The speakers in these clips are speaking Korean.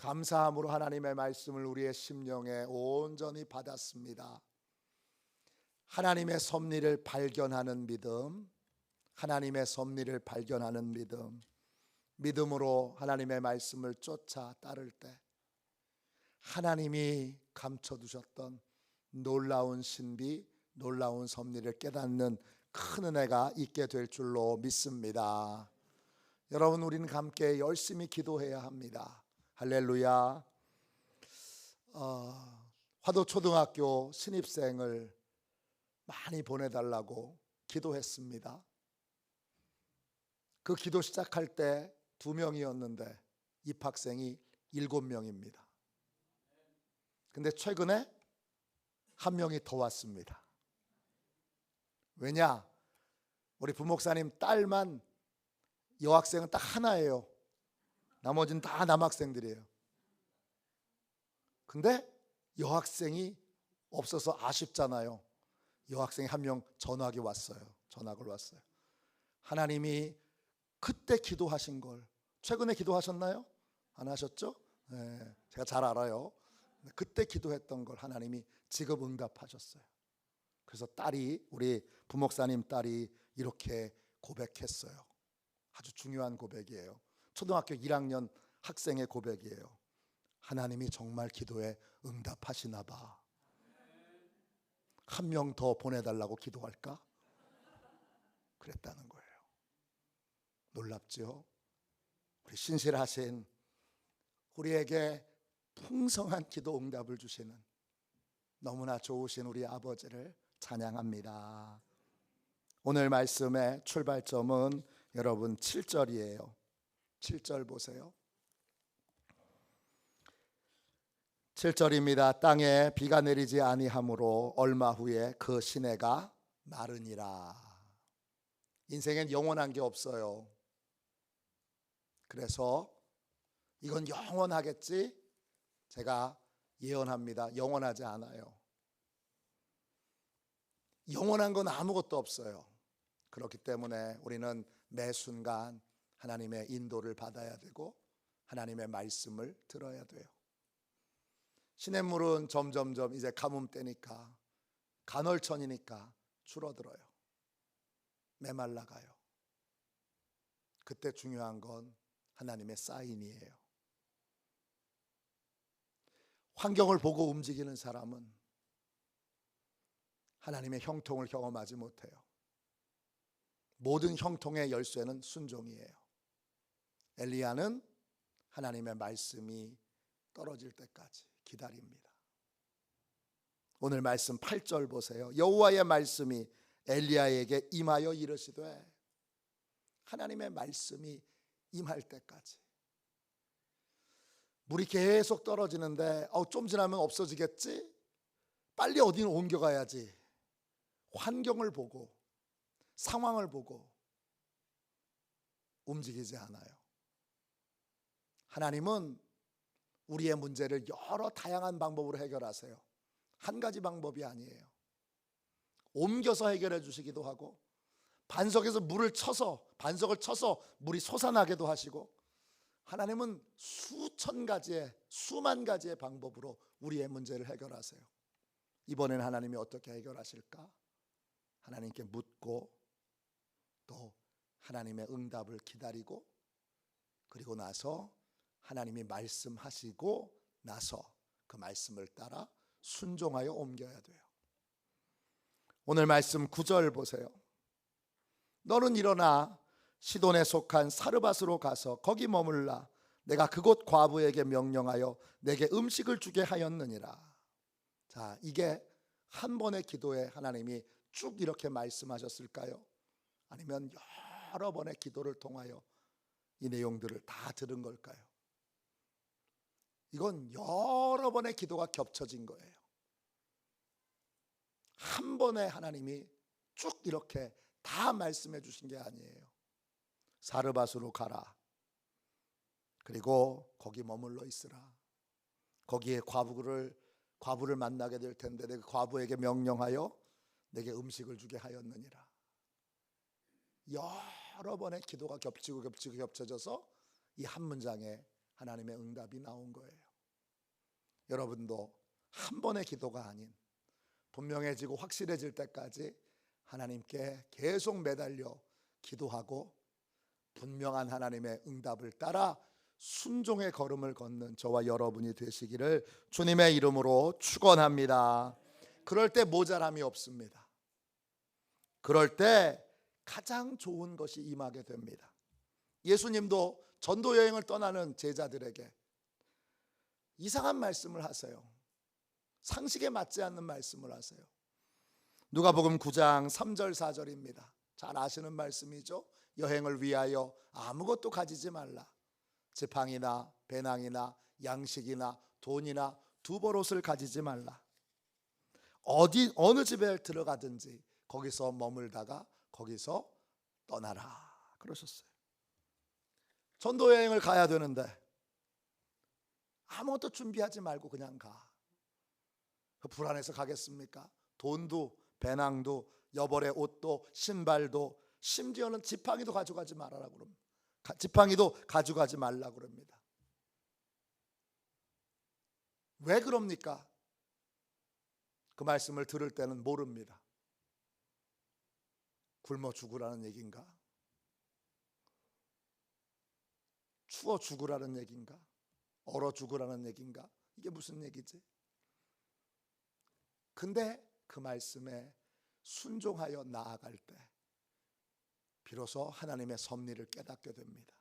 감사함으로 하나님의 말씀을 우리의 심령에 온전히 받았습니다. 하나님의 섭리를 발견하는 믿음, 하나님의 섭리를 발견하는 믿음, 믿음으로 하나님의 말씀을 쫓아 따를 때 하나님이 감춰두셨던 놀라운 신비, 놀라운 섭리를 깨닫는 큰 은혜가 있게 될 줄로 믿습니다. 여러분, 우리는 함께 열심히 기도해야 합니다. 할렐루야. 화도초등학교 신입생을 많이 보내달라고 기도했습니다. 그 기도 시작할 때 2명이었는데 입학생이 7명입니다. 근데 최근에 1명이 더 왔습니다. 왜냐? 우리 부목사님 딸만 여학생은 딱 하나예요. 나머지는 다 남학생들이에요. 근데 여학생이 없어서 아쉽잖아요. 여학생이 1명 전학이 왔어요. 전학을 왔어요. 하나님이 그때 기도하신 걸 최근에 기도하셨나요? 안 하셨죠? 네, 제가 잘 알아요. 그때 기도했던 걸 하나님이 지금 응답하셨어요. 그래서 딸이, 우리 부목사님 딸이 이렇게 고백했어요. 아주 중요한 고백이에요. 초등학교 1학년 학생의 고백이에요. 하나님이 정말 기도에 응답하시나 봐. 1명 더 보내달라고 기도할까? 그랬다는 거예요. 놀랍죠? 우리 신실하신, 우리에게 풍성한 기도 응답을 주시는 너무나 좋으신 우리 아버지를 찬양합니다. 오늘 말씀의 출발점은 여러분 7절이에요. 7절 보세요. 7절입니다. 땅에 비가 내리지 아니하므로 얼마 후에 그 시내가 마르니라. 인생엔 영원한 게 없어요. 그래서 이건 영원하겠지? 제가 예언합니다. 영원하지 않아요. 영원한 건 아무것도 없어요. 그렇기 때문에 우리는 매 순간 하나님의 인도를 받아야 되고 하나님의 말씀을 들어야 돼요. 시냇물은 점점점 이제 가뭄 때니까, 간헐천이니까 줄어들어요. 메말라가요. 그때 중요한 건 하나님의 사인이에요. 환경을 보고 움직이는 사람은 하나님의 형통을 경험하지 못해요. 모든 형통의 열쇠는 순종이에요. 엘리야는 하나님의 말씀이 떨어질 때까지 기다립니다. 오늘 말씀 8절 보세요. 여호와의 말씀이 엘리야에게 임하여 이르시되, 하나님의 말씀이 임할 때까지. 물이 계속 떨어지는데 좀 지나면 없어지겠지? 빨리 어디는 옮겨가야지. 환경을 보고 상황을 보고 움직이지 않아요. 하나님은 우리의 문제를 여러 다양한 방법으로 해결하세요. 한 가지 방법이 아니에요. 옮겨서 해결해 주시기도 하고, 반석에서 반석을 쳐서 물이 솟아나게도 하시고, 하나님은 수천 가지의, 수만 가지의 방법으로 우리의 문제를 해결하세요. 이번엔 하나님이 어떻게 해결하실까? 하나님께 묻고 또 하나님의 응답을 기다리고, 그리고 나서 하나님이 말씀하시고 나서 그 말씀을 따라 순종하여 옮겨야 돼요. 오늘 말씀 9절 보세요. 너는 일어나 시돈에 속한 사르밧으로 가서 거기 머물라. 내가 그곳 과부에게 명령하여 내게 음식을 주게 하였느니라. 자, 이게 한 번의 기도에 하나님이 쭉 이렇게 말씀하셨을까요? 아니면 여러 번의 기도를 통하여 이 내용들을 다 들은 걸까요? 이건 여러 번의 기도가 겹쳐진 거예요. 한 번에 하나님이 쭉 이렇게 다 말씀해 주신 게 아니에요. 사르밧으로 가라. 그리고 거기 머물러 있으라. 거기에 과부를 만나게 될 텐데 내가 과부에게 명령하여 내게 음식을 주게 하였느니라. 여러 번의 기도가 겹쳐져서 이 한 문장에 하나님의 응답이 나온 거예요. 여러분도 한 번의 기도가 아닌 분명해지고 확실해질 때까지 하나님께 계속 매달려 기도하고 분명한 하나님의 응답을 따라 순종의 걸음을 걷는 저와 여러분이 되시기를 주님의 이름으로 축원합니다. 그럴 때 모자람이 없습니다. 그럴 때 가장 좋은 것이 임하게 됩니다. 예수님도 전도 여행을 떠나는 제자들에게 이상한 말씀을 하세요. 상식에 맞지 않는 말씀을 하세요. 누가복음 9장 3절 4절입니다. 잘 아시는 말씀이죠. 여행을 위하여 아무것도 가지지 말라. 지팡이나 배낭이나 양식이나 돈이나 두벌옷을 가지지 말라. 어느 집에 들어가든지 거기서 머물다가 거기서 떠나라 그러셨어요. 전도 여행을 가야 되는데 아무것도 준비하지 말고 그냥 가. 불안해서 가겠습니까? 돈도 배낭도 여벌의 옷도 신발도 심지어는 지팡이도 가져가지 말아라 그럽니다. 지팡이도 가져가지 말라 그럽니다. 왜 그럽니까? 그 말씀을 들을 때는 모릅니다. 굶어 죽으라는 얘기인가? 추워 죽으라는 얘기인가? 얼어 죽으라는 얘기인가? 이게 무슨 얘기지? 근데 그 말씀에 순종하여 나아갈 때 비로소 하나님의 섭리를 깨닫게 됩니다.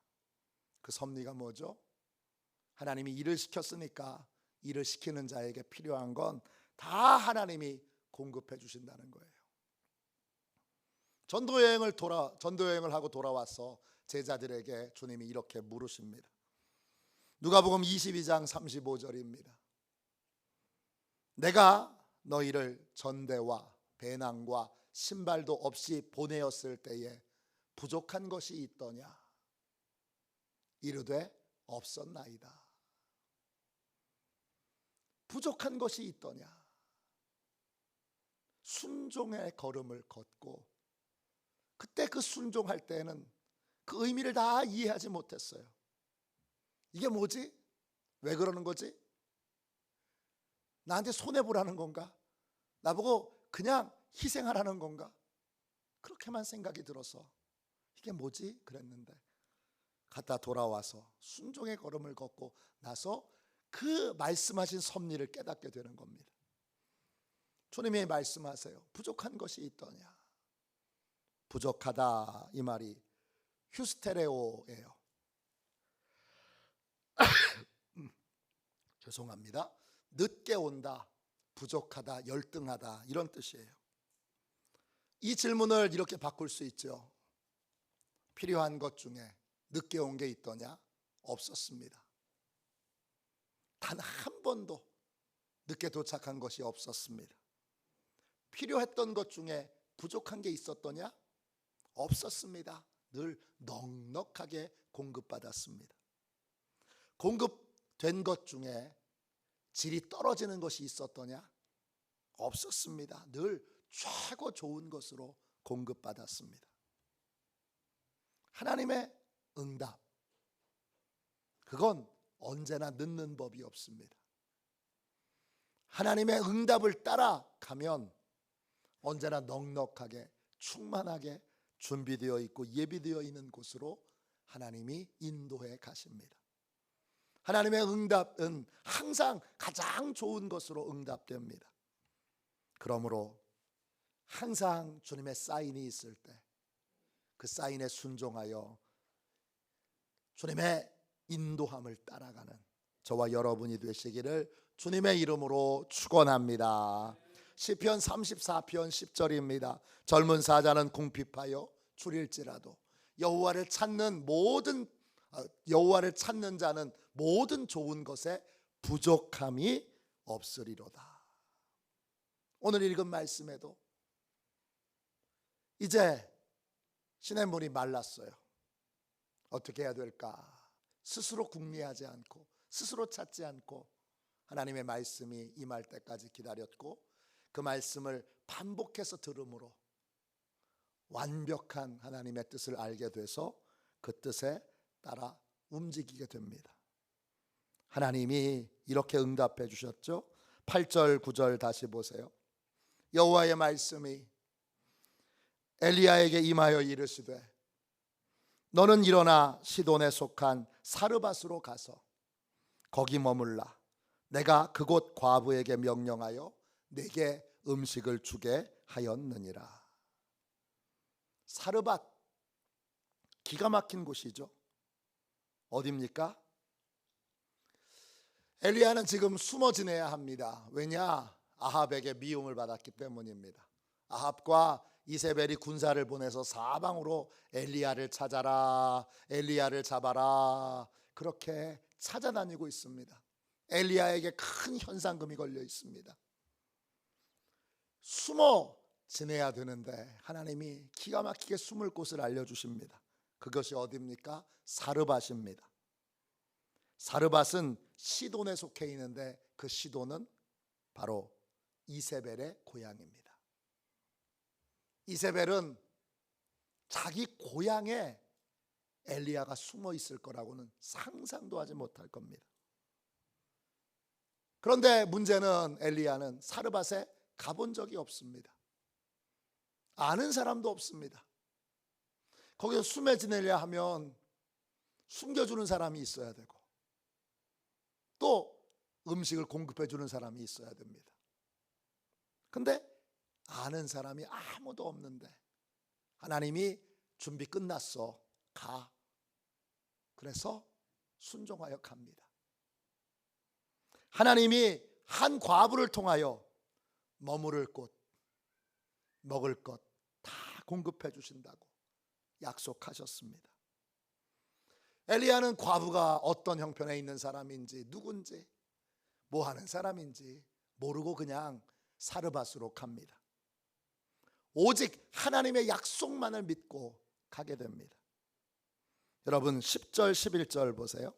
그 섭리가 뭐죠? 하나님이 일을 시켰으니까 일을 시키는 자에게 필요한 건 다 하나님이 공급해 주신다는 거예요. 전도 여행을 하고 돌아와서 제자들에게 주님이 이렇게 물으십니다. 누가복음 22장 35절입니다. 내가 너희를 전대와 배낭과 신발도 없이 보내었을 때에 부족한 것이 있더냐? 이르되 없었나이다. 부족한 것이 있더냐? 순종의 걸음을 걷고 그때 그 순종할 때는 그 의미를 다 이해하지 못했어요. 이게 뭐지? 왜 그러는 거지? 나한테 손해보라는 건가? 나보고 그냥 희생하라는 건가? 그렇게만 생각이 들어서 이게 뭐지? 그랬는데 갔다 돌아와서 순종의 걸음을 걷고 나서 그 말씀하신 섭리를 깨닫게 되는 겁니다. 주님이 말씀하세요. 부족한 것이 있더냐? 부족하다 이 말이 휴스테레오예요. 죄송합니다. 늦게 온다, 부족하다, 열등하다 이런 뜻이에요. 이 질문을 이렇게 바꿀 수 있죠. 필요한 것 중에 늦게 온 게 있더냐? 없었습니다. 단 한 번도 늦게 도착한 것이 없었습니다. 필요했던 것 중에 부족한 게 있었더냐? 없었습니다. 늘 넉넉하게 공급받았습니다. 공급된 것 중에 질이 떨어지는 것이 있었더냐? 없었습니다. 늘 최고 좋은 것으로 공급받았습니다. 하나님의 응답, 그건 언제나 늦는 법이 없습니다. 하나님의 응답을 따라가면 언제나 넉넉하게 충만하게 준비되어 있고 예비되어 있는 곳으로 하나님이 인도해 가십니다. 하나님의 응답은 항상 가장 좋은 것으로 응답됩니다. 그러므로 항상 주님의 사인이 있을 때 그 사인에 순종하여 주님의 인도함을 따라가는 저와 여러분이 되시기를 주님의 이름으로 축원합니다. 시편 34편 10절입니다. 젊은 사자는 궁핍하여 줄일지라도 여호와를 찾는 자는 모든 좋은 것에 부족함이 없으리로다. 오늘 읽은 말씀에도 이제 시냇물이 말랐어요. 어떻게 해야 될까? 스스로 궁리하지 않고 스스로 찾지 않고 하나님의 말씀이 임할 때까지 기다렸고 그 말씀을 반복해서 들음으로 완벽한 하나님의 뜻을 알게 돼서 그 뜻에 따라 움직이게 됩니다. 하나님이 이렇게 응답해 주셨죠. 8절 9절 다시 보세요. 여호와의 말씀이 엘리야에게 임하여 이르시되 너는 일어나 시돈에 속한 사르밧으로 가서 거기 머물라. 내가 그곳 과부에게 명령하여 내게 음식을 주게 하였느니라. 사르밧, 기가 막힌 곳이죠. 어디입니까? 엘리야는 지금 숨어 지내야 합니다. 왜냐? 아합에게 미움을 받았기 때문입니다. 아합과 이세벨이 군사를 보내서 사방으로 엘리야를 찾아라, 엘리야를 잡아라, 그렇게 찾아다니고 있습니다. 엘리야에게 큰 현상금이 걸려 있습니다. 숨어 지내야 되는데 하나님이 기가 막히게 숨을 곳을 알려주십니다. 그것이 어디입니까? 사르밧입니다. 사르밧은 시돈에 속해 있는데 그 시돈은 바로 이세벨의 고향입니다. 이세벨은 자기 고향에 엘리야가 숨어 있을 거라고는 상상도 하지 못할 겁니다. 그런데 문제는 엘리야는 사르밧에 가본 적이 없습니다. 아는 사람도 없습니다. 거기서 숨어 지내려 하면 숨겨주는 사람이 있어야 되고 또 음식을 공급해 주는 사람이 있어야 됩니다. 근데 아는 사람이 아무도 없는데 하나님이 준비 끝났어, 가. 그래서 순종하여 갑니다. 하나님이 한 과부를 통하여 머무를 곳, 먹을 것 다 공급해 주신다고 약속하셨습니다. 엘리야는 과부가 어떤 형편에 있는 사람인지, 누군지, 뭐 하는 사람인지 모르고 그냥 사르밧으로 갑니다. 오직 하나님의 약속만을 믿고 가게 됩니다. 여러분 10절 11절 보세요.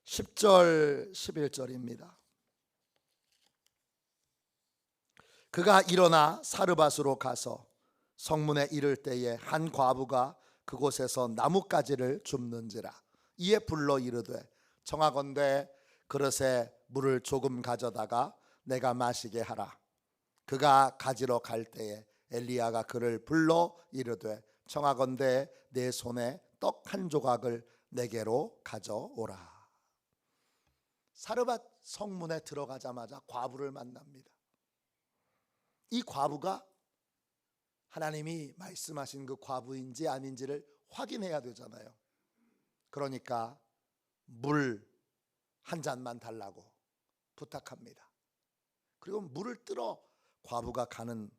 10절 11절입니다. 그가 일어나 사르밧으로 가서 성문에 이를 때에 한 과부가 그곳에서 나뭇가지를 줍는지라. 이에 불러 이르되 청하건대 그릇에 물을 조금 가져다가 내가 마시게 하라. 그가 가지러 갈 때에 엘리야가 그를 불러 이르되 청하건대 내 손에 떡 한 조각을 내게로 가져오라. 사르밧 성문에 들어가자마자 과부를 만납니다. 이 과부가 하나님이 말씀하신 그 과부인지 아닌지를 확인해야 되잖아요. 그러니까 물 한 잔만 달라고 부탁합니다. 그리고 물을 뜨러 과부가 가는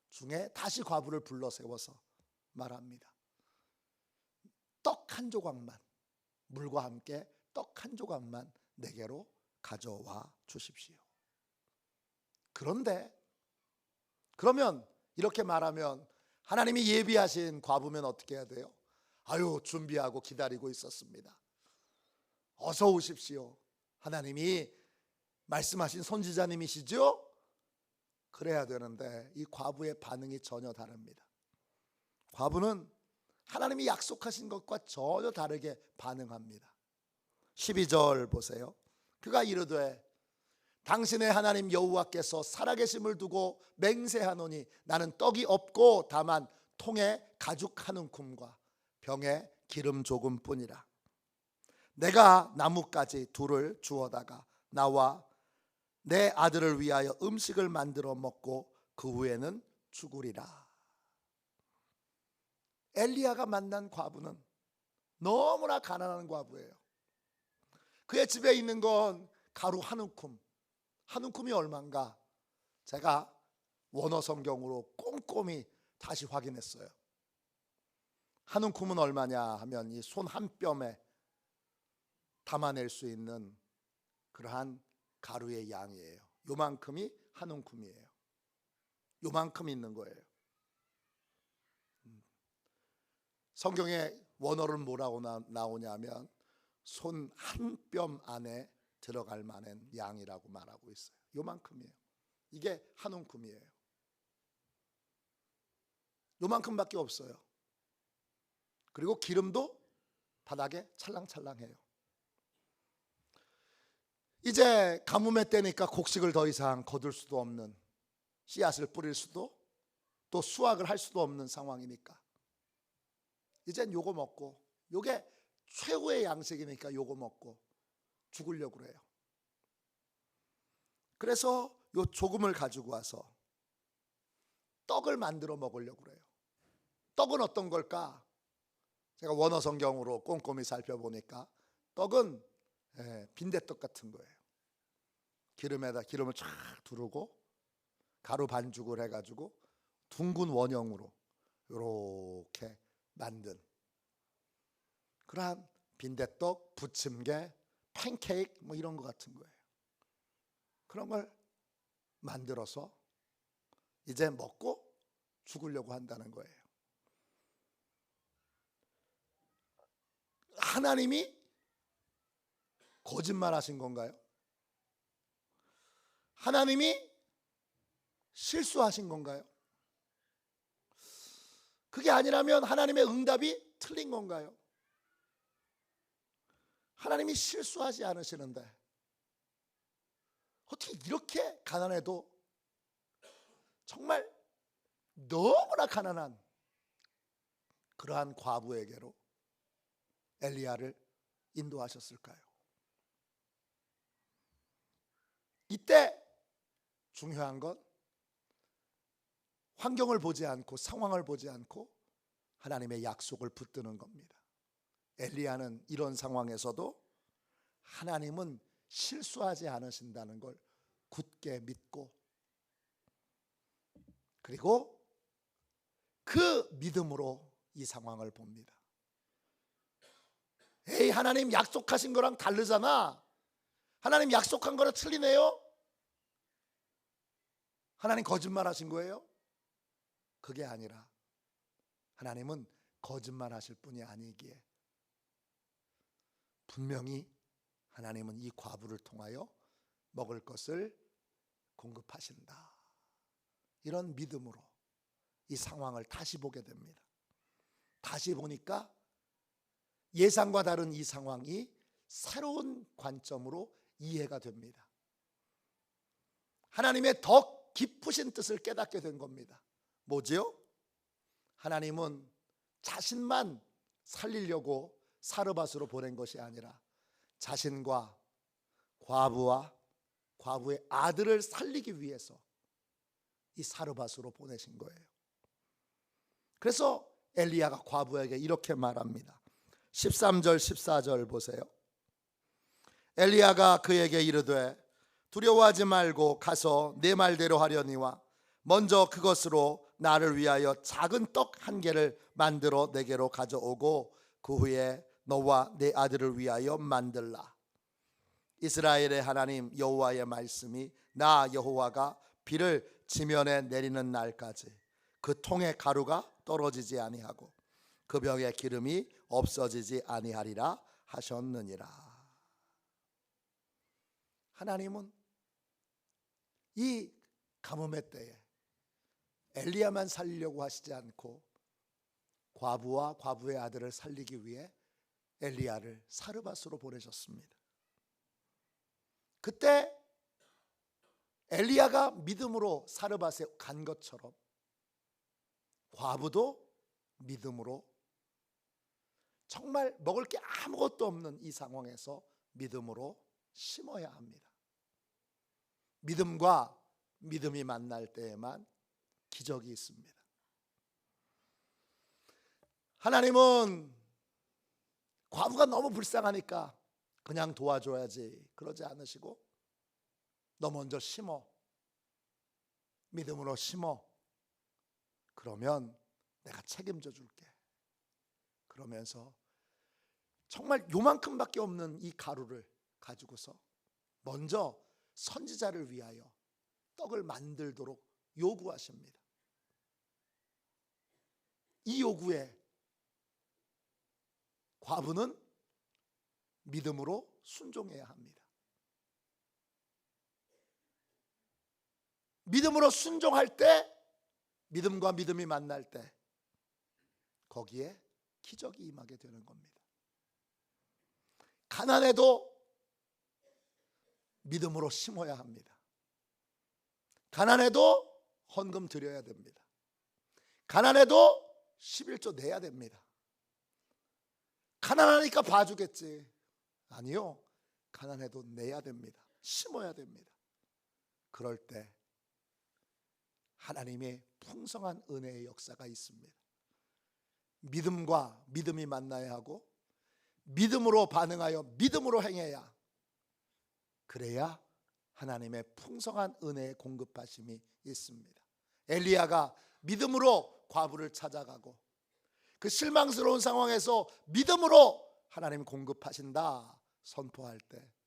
중에 다시 과부를 불러 세워서 말합니다. 떡 한 조각만, 물과 함께 떡 한 조각만 내게로 가져와 주십시오. 그러면 이렇게 말하면 하나님이 예비하신 과부면 어떻게 해야 돼요? 아유, 준비하고 기다리고 있었습니다. 어서 오십시오. 하나님이 말씀하신 선지자님이시죠? 그래야 되는데 이 과부의 반응이 전혀 다릅니다. 과부는 하나님이 약속하신 것과 전혀 다르게 반응합니다. 12절 보세요. 그가 이르되 당신의 하나님 여호와께서 살아계심을 두고 맹세하노니 나는 떡이 없고 다만 통에 가죽 한 움큼과 병에 기름 조금뿐이라. 내가 나뭇가지 둘을 주워다가 나와 내 아들을 위하여 음식을 만들어 먹고 그 후에는 죽으리라. 엘리야가 만난 과부는 너무나 가난한 과부예요. 그의 집에 있는 건 가루 한 움큼. 한 움큼이 얼마인가? 제가 원어 성경으로 꼼꼼히 다시 확인했어요. 한 움큼은 얼마냐 하면 이 손 한 뼘에 담아낼 수 있는 그러한 가루의 양이에요. 요만큼이 한 움큼이에요. 요만큼 있는 거예요. 성경에 원어를 뭐라고 나오냐면 손 한 뼘 안에 들어갈 만한 양이라고 말하고 있어요. 요만큼이에요. 이게 한 움큼이에요. 요만큼밖에 없어요. 그리고 기름도 바닥에 찰랑찰랑해요. 이제 가뭄의 때니까 곡식을 더 이상 거둘 수도 없는, 씨앗을 뿌릴 수도 또 수확을 할 수도 없는 상황이니까 이젠 요거 먹고, 요게 최고의 양식이니까 요거 먹고 죽으려고 그래요. 그래서 요 조금을 가지고 와서 떡을 만들어 먹으려고 그래요. 떡은 어떤 걸까? 제가 원어 성경으로 꼼꼼히 살펴보니까 떡은 빈대떡 같은 거예요. 기름에다 기름을 쫙 두르고 가루 반죽을 해가지고 둥근 원형으로 이렇게 만든 그러한 빈대떡, 부침개, 팬케이크 뭐 이런 거 같은 거예요. 그런 걸 만들어서 이제 먹고 죽으려고 한다는 거예요. 하나님이 거짓말하신 건가요? 하나님이 실수하신 건가요? 그게 아니라면 하나님의 응답이 틀린 건가요? 하나님이 실수하지 않으시는데 어떻게 이렇게 가난해도 정말 너무나 가난한 그러한 과부에게로 엘리야를 인도하셨을까요? 이때 중요한 건 환경을 보지 않고 상황을 보지 않고 하나님의 약속을 붙드는 겁니다. 엘리야는 이런 상황에서도 하나님은 실수하지 않으신다는 걸 굳게 믿고, 그리고 그 믿음으로 이 상황을 봅니다. 에이, 하나님 약속하신 거랑 다르잖아. 하나님 약속한 거랑 틀리네요. 하나님 거짓말하신 거예요? 그게 아니라 하나님은 거짓말하실 분이 아니기에 분명히 하나님은 이 과부를 통하여 먹을 것을 공급하신다. 이런 믿음으로 이 상황을 다시 보게 됩니다. 다시 보니까 예상과 다른 이 상황이 새로운 관점으로 이해가 됩니다. 하나님의 더 깊으신 뜻을 깨닫게 된 겁니다. 뭐지요? 하나님은 자신만 살리려고 사르밧으로 보낸 것이 아니라 자신과 과부와 과부의 아들을 살리기 위해서 이 사르밧으로 보내신 거예요. 그래서 엘리야가 과부에게 이렇게 말합니다. 13절 14절 보세요. 엘리야가 그에게 이르되 두려워하지 말고 가서 내 말대로 하려니와 먼저 그것으로 나를 위하여 작은 떡 한 개를 만들어 내게로 가져오고 그 후에 너와 내 아들을 위하여 만들라. 이스라엘의 하나님 여호와의 말씀이 나 여호와가 비를 지면에 내리는 날까지 그 통의 가루가 떨어지지 아니하고 그 병의 기름이 없어지지 아니하리라 하셨느니라. 하나님은 이 가뭄의 때에 엘리야만 살리려고 하시지 않고 과부와 과부의 아들을 살리기 위해 엘리야를 사르밧으로 보내셨습니다. 그때 엘리야가 믿음으로 사르밧에 간 것처럼 과부도 믿음으로 정말 먹을 게 아무것도 없는 이 상황에서 믿음으로 심어야 합니다. 믿음과 믿음이 만날 때에만 기적이 있습니다. 하나님은 과부가 너무 불쌍하니까 그냥 도와줘야지 그러지 않으시고 너 먼저 심어, 믿음으로 심어, 그러면 내가 책임져 줄게. 그러면서 정말 요만큼밖에 없는 이 가루를 가지고서 먼저 선지자를 위하여 떡을 만들도록 요구하십니다. 이 요구에 과부는 믿음으로 순종해야 합니다. 믿음으로 순종할 때, 믿음과 믿음이 만날 때 거기에 기적이 임하게 되는 겁니다. 가난해도 믿음으로 심어야 합니다. 가난해도 헌금 드려야 됩니다. 가난해도 11조 내야 됩니다. 가난하니까 봐주겠지. 아니요, 가난해도 내야 됩니다. 심어야 됩니다. 그럴 때 하나님의 풍성한 은혜의 역사가 있습니다. 믿음과 믿음이 만나야 하고 믿음으로 반응하여 믿음으로 행해야, 그래야 하나님의 풍성한 은혜의 공급하심이 있습니다. 엘리야가 믿음으로 과부를 찾아가고 그 실망스러운 상황에서 믿음으로 하나님 공급하신다 선포할 때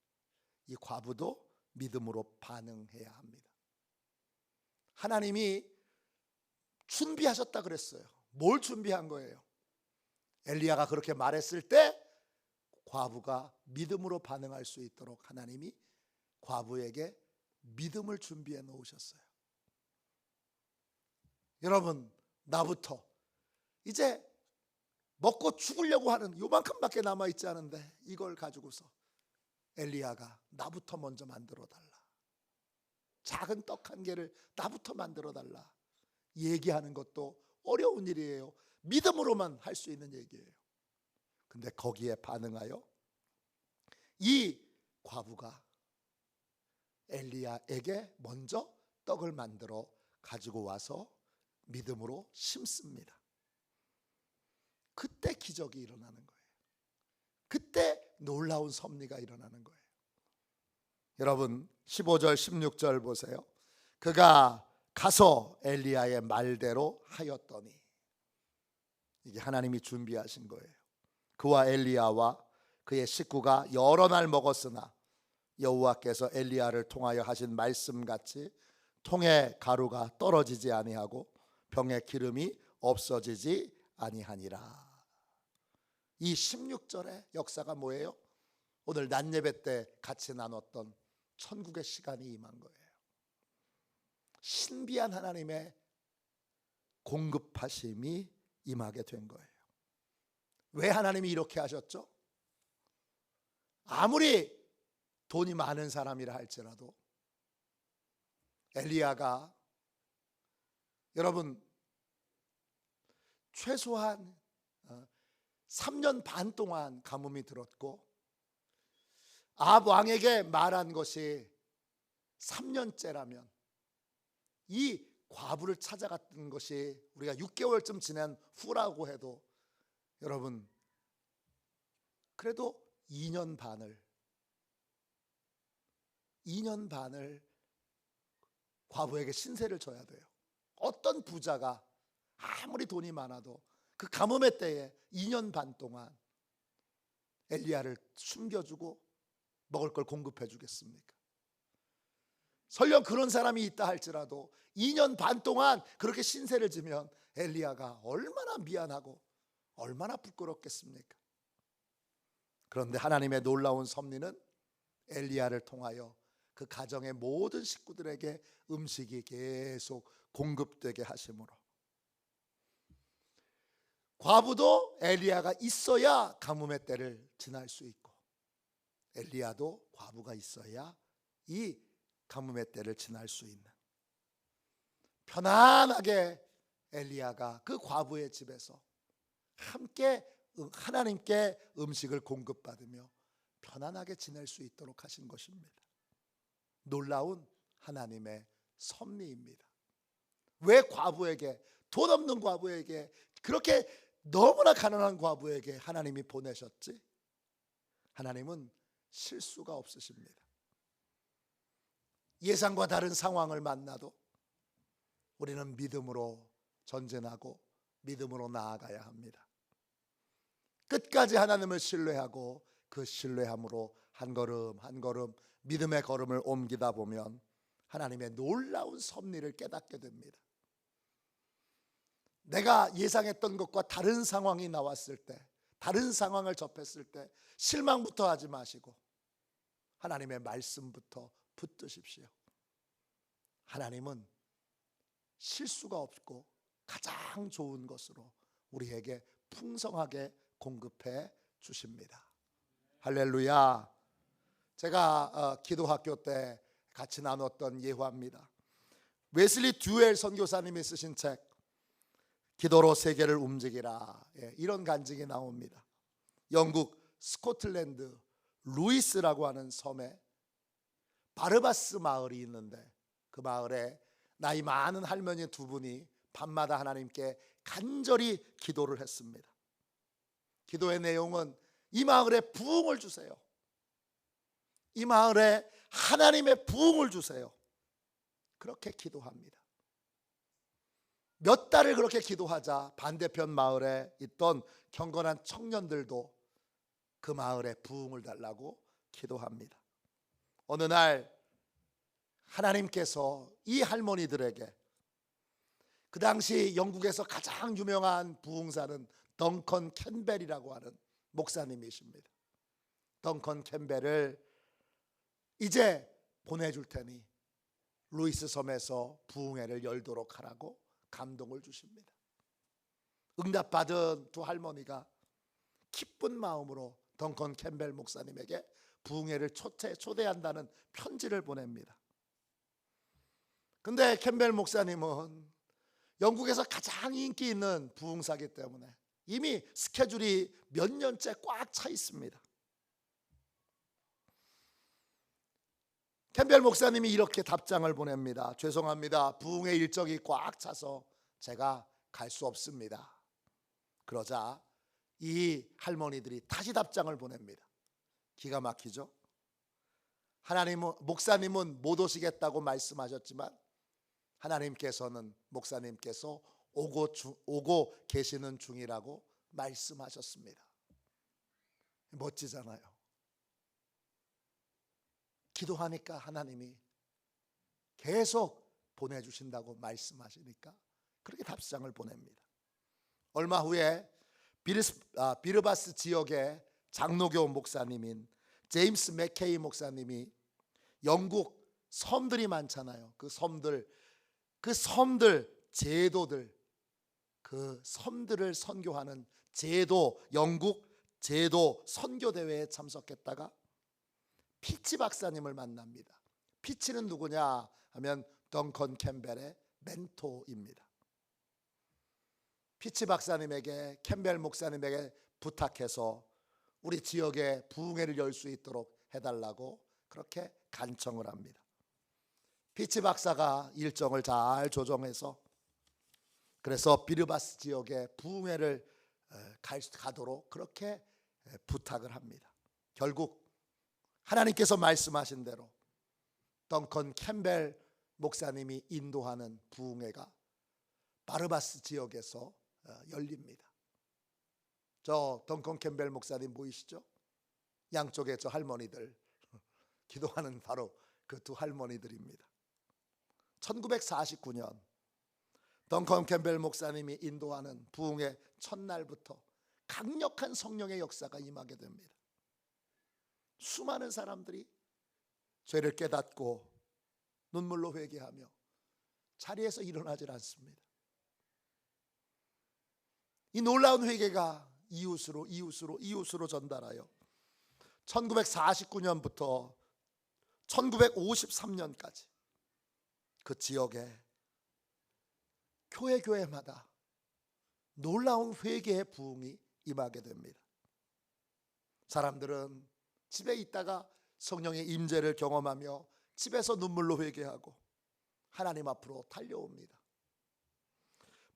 이 과부도 믿음으로 반응해야 합니다. 하나님이 준비하셨다 그랬어요. 뭘 준비한 거예요? 엘리야가 그렇게 말했을 때 과부가 믿음으로 반응할 수 있도록 하나님이 과부에게 믿음을 준비해 놓으셨어요. 여러분, 나부터 이제 먹고 죽으려고 하는 요만큼밖에 남아있지 않은데 이걸 가지고서 엘리야가 나부터 먼저 만들어 달라, 작은 떡 한 개를 나부터 만들어 달라 얘기하는 것도 어려운 일이에요. 믿음으로만 할 수 있는 얘기예요. 근데 거기에 반응하여 이 과부가 엘리야에게 먼저 떡을 만들어 가지고 와서 믿음으로 심습니다. 그때 기적이 일어나는 거예요. 그때 놀라운 섭리가 일어나는 거예요. 여러분 15절 16절 보세요. 그가 가서 엘리야의 말대로 하였더니, 이게 하나님이 준비하신 거예요. 그와 엘리야와 그의 식구가 여러 날 먹었으나 여호와께서 엘리야를 통하여 하신 말씀같이 통에 가루가 떨어지지 아니하고 병에 기름이 없어지지 아니하니라. 이 16절의 역사가 뭐예요? 오늘 낮 예배 때 같이 나눴던 천국의 시간이 임한 거예요. 신비한 하나님의 공급하심이 임하게 된 거예요. 왜 하나님이 이렇게 하셨죠? 아무리 돈이 많은 사람이라 할지라도 엘리야가, 여러분 최소한 3년 반 동안 가뭄이 들었고 아합 왕에게 말한 것이 3년째라면 이 과부를 찾아갔던 것이 우리가 6개월쯤 지난 후라고 해도 여러분 그래도 2년 반을 과부에게 신세를 져야 돼요. 어떤 부자가 아무리 돈이 많아도 그 가뭄의 때에 2년 반 동안 엘리야를 숨겨주고 먹을 걸 공급해 주겠습니까? 설령 그런 사람이 있다 할지라도 2년 반 동안 그렇게 신세를 지면 엘리야가 얼마나 미안하고 얼마나 부끄럽겠습니까? 그런데 하나님의 놀라운 섭리는 엘리야를 통하여 그 가정의 모든 식구들에게 음식이 계속 공급되게 하심으로 과부도 엘리야가 있어야 가뭄의 때를 지날 수 있고 엘리야도 과부가 있어야 이 가뭄의 때를 지날 수 있는, 편안하게 엘리야가 그 과부의 집에서 함께 하나님께 음식을 공급받으며 편안하게 지낼 수 있도록 하신 것입니다. 놀라운 하나님의 섭리입니다. 왜 과부에게, 돈 없는 과부에게, 그렇게 너무나 가난한 과부에게 하나님이 보내셨지? 하나님은 실수가 없으십니다. 예상과 다른 상황을 만나도 우리는 믿음으로 전진하고 믿음으로 나아가야 합니다. 끝까지 하나님을 신뢰하고 그 신뢰함으로 한 걸음 한 걸음 믿음의 걸음을 옮기다 보면 하나님의 놀라운 섭리를 깨닫게 됩니다. 내가 예상했던 것과 다른 상황이 나왔을 때, 다른 상황을 접했을 때 실망부터 하지 마시고 하나님의 말씀부터 붙드십시오. 하나님은 실수가 없고 가장 좋은 것으로 우리에게 풍성하게 공급해 주십니다. 할렐루야. 제가 기도학교 때 같이 나눴던 예화입니다. 웨슬리 듀엘 선교사님이 쓰신 책 기도로 세계를 움직이라, 이런 간증이 나옵니다. 영국 스코틀랜드 루이스라고 하는 섬에 바르바스 마을이 있는데, 그 마을에 나이 많은 할머니 두 분이 밤마다 하나님께 간절히 기도를 했습니다. 기도의 내용은 이 마을에 부흥을 주세요, 이 마을에 하나님의 부흥을 주세요, 그렇게 기도합니다. 몇 달을 그렇게 기도하자 반대편 마을에 있던 경건한 청년들도 그 마을에 부흥을 달라고 기도합니다. 어느 날 하나님께서 이 할머니들에게, 그 당시 영국에서 가장 유명한 부흥사는 덩컨 캠벨이라고 하는 목사님이십니다. 덩컨 캠벨을 이제 보내줄 테니 루이스 섬에서 부흥회를 열도록 하라고 감동을 주십니다. 응답받은 두 할머니가 기쁜 마음으로 덩컨 캠벨 목사님에게 부흥회를 초대한다는 편지를 보냅니다. 근데 캠벨 목사님은 영국에서 가장 인기 있는 부흥사이기 때문에 이미 스케줄이 몇 년째 꽉 차 있습니다. 캠벨 목사님이 이렇게 답장을 보냅니다. 죄송합니다, 부흥회 일정이 꽉 차서 제가 갈 수 없습니다. 그러자 이 할머니들이 다시 답장을 보냅니다. 기가 막히죠? 목사님은 못 오시겠다고 말씀하셨지만 하나님께서는 목사님께서 오고 계시는 중이라고 말씀하셨습니다. 멋지잖아요. 기도하니까 하나님이 계속 보내주신다고 말씀하시니까 그렇게 답장을 보냅니다. 얼마 후에 비르바스 지역의 장로교 목사님인 제임스 맥케이 목사님이 영국 섬들이 많잖아요. 그 섬들 제도들, 그 섬들을 선교하는 영국 제도 선교대회에 참석했다가 피치 박사님을 만납니다. 피치는 누구냐 하면 덩컨 캠벨의 멘토입니다. 피치 박사님에게, 캠벨 목사님에게 부탁해서 우리 지역에 부흥회를 열 수 있도록 해달라고 그렇게 간청을 합니다. 피치 박사가 일정을 잘 조정해서 그래서 비르바스 지역에 부흥회를 가도록 그렇게 부탁을 합니다. 결국 하나님께서 말씀하신 대로 덩컨 캠벨 목사님이 인도하는 부흥회가 바르바스 지역에서 열립니다. 저 덩컨 캠벨 목사님 보이시죠? 양쪽에 저 할머니들 기도하는 바로 그 두 할머니들입니다. 1949년 덩컨 캠벨 목사님이 인도하는 부흥회 첫날부터 강력한 성령의 역사가 임하게 됩니다. 수많은 사람들이 죄를 깨닫고 눈물로 회개하며 자리에서 일어나질 않습니다. 이 놀라운 회개가 이웃으로 전달하여 1949년부터 1953년까지 그 지역에 교회마다 놀라운 회개의 부흥이 임하게 됩니다. 사람들은 집에 있다가 성령의 임재를 경험하며 집에서 눈물로 회개하고 하나님 앞으로 달려옵니다.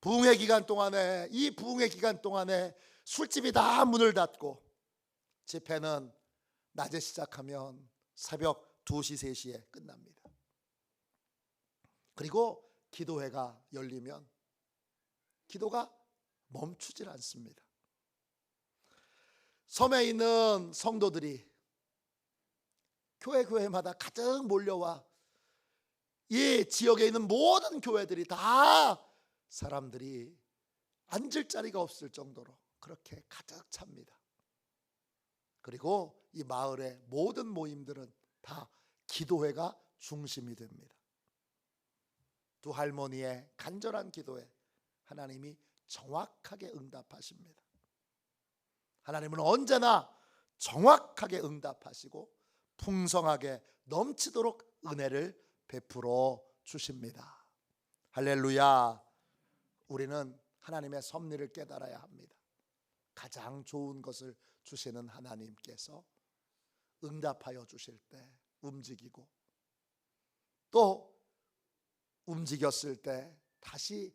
이 부흥의 기간 동안에 술집이 다 문을 닫고 집회는 낮에 시작하면 새벽 2시, 3시에 끝납니다. 그리고 기도회가 열리면 기도가 멈추질 않습니다. 섬에 있는 성도들이 교회마다 가득 몰려와 이 지역에 있는 모든 교회들이 다 사람들이 앉을 자리가 없을 정도로 그렇게 가득 찹니다. 그리고 이 마을의 모든 모임들은 다 기도회가 중심이 됩니다. 두 할머니의 간절한 기도에 하나님이 정확하게 응답하십니다. 하나님은 언제나 정확하게 응답하시고 풍성하게 넘치도록 은혜를 베풀어 주십니다. 할렐루야. 우리는 하나님의 섭리를 깨달아야 합니다. 가장 좋은 것을 주시는 하나님께서 응답하여 주실 때 움직이고, 또 움직였을 때 다시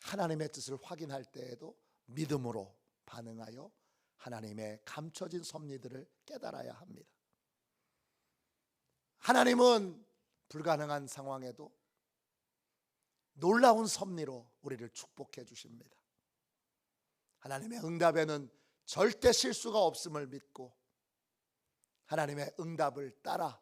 하나님의 뜻을 확인할 때에도 믿음으로 반응하여 하나님의 감춰진 섭리들을 깨달아야 합니다. 하나님은 불가능한 상황에도 놀라운 섭리로 우리를 축복해 주십니다. 하나님의 응답에는 절대 실수가 없음을 믿고 하나님의 응답을 따라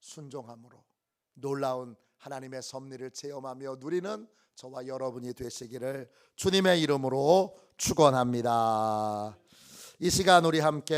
순종함으로 놀라운 하나님의 섭리를 체험하며 누리는 저와 여러분이 되시기를 주님의 이름으로 축원합니다. 이 시간 우리 함께